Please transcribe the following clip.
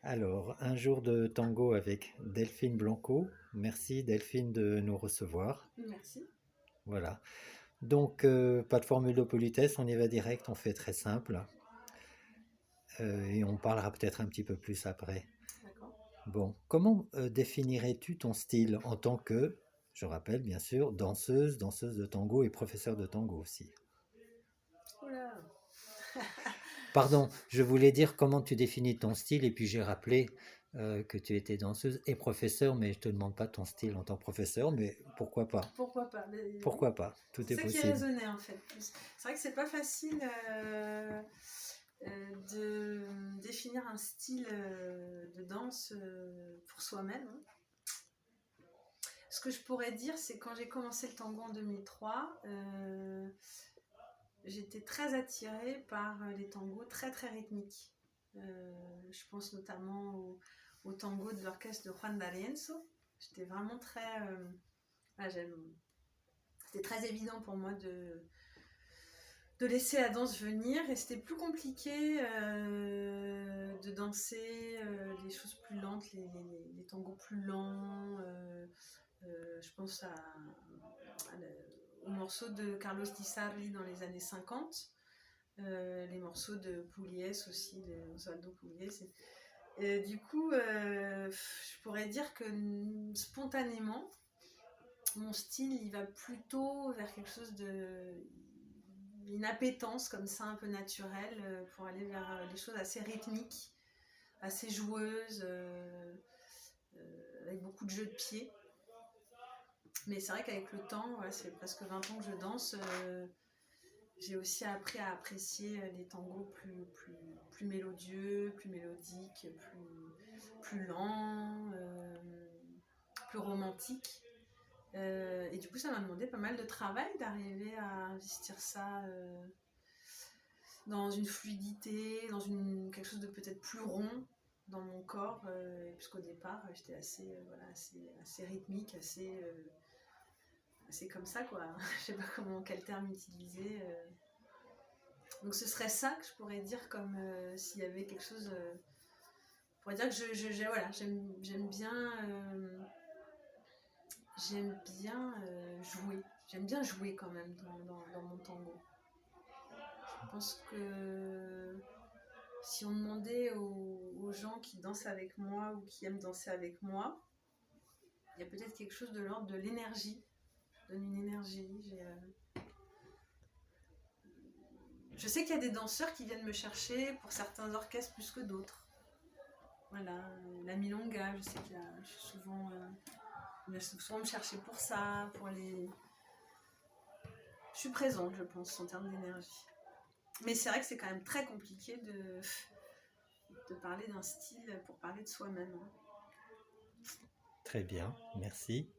Alors, un jour de tango avec Delphine Blanco. Merci Delphine de nous recevoir. Merci. Voilà. Donc, pas de formule de politesse, on y va direct, on fait très simple. Et on parlera peut-être un petit peu plus après. D'accord. Bon, comment définirais-tu ton style en tant que, je rappelle bien sûr, danseuse de tango et professeure de tango aussi? Oula. Pardon, je voulais dire comment tu définis ton style et puis j'ai rappelé que tu étais danseuse et professeur, mais je te demande pas ton style en tant que professeur, mais pourquoi pas? Pourquoi pas? Mais oui. Pourquoi pas? Tout C'est est ça qui possible. résonnait en fait. C'est vrai que c'est pas facile de définir un style de danse pour soi-même, hein. Ce que je pourrais dire, c'est quand j'ai commencé le tango en 2003, j'étais très attirée par les tangos très très rythmiques. Je pense notamment au tango de l'orchestre de Juan D'Arienzo. J'étais vraiment très. Ah, c'était très évident pour moi de laisser la danse venir et c'était plus compliqué de danser les choses plus lentes, les tangos plus lents. Je pense aux morceaux de Carlos Di Sarli dans les années 50, les morceaux de Pugliese aussi, de Osvaldo Pugliese. Du coup, je pourrais dire que spontanément, mon style il va plutôt vers quelque chose de une appétence comme ça un peu naturelle pour aller vers des choses assez rythmiques, assez joueuses, avec beaucoup de jeux de pieds. Mais c'est vrai qu'avec le temps, ouais, c'est presque 20 ans que je danse, j'ai aussi appris à apprécier les tangos plus mélodieux, plus mélodiques, plus lents, plus romantiques. Et du coup, ça m'a demandé pas mal de travail d'arriver à investir ça dans une fluidité, quelque chose de peut-être plus rond dans mon corps, puisqu'au départ, j'étais assez rythmique, assez comme ça, quoi. Je sais pas quel terme utiliser. Donc ce serait ça que je pourrais dire comme s'il y avait quelque chose. Je pourrais dire que voilà, j'aime bien jouer. J'aime bien jouer quand même dans mon tango. Je pense que si on demandait aux gens qui dansent avec moi ou qui aiment danser avec moi, il y a peut-être quelque chose de l'ordre de l'énergie. Je donne une énergie. Je sais qu'il y a des danseurs qui viennent me chercher pour certains orchestres plus que d'autres. Voilà, la milonga, je sais qu'il y a souvent me chercher pour ça, pour les. Je suis présente, je pense, en termes d'énergie. Mais c'est vrai que c'est quand même très compliqué de parler d'un style pour parler de soi-même. Très bien, merci.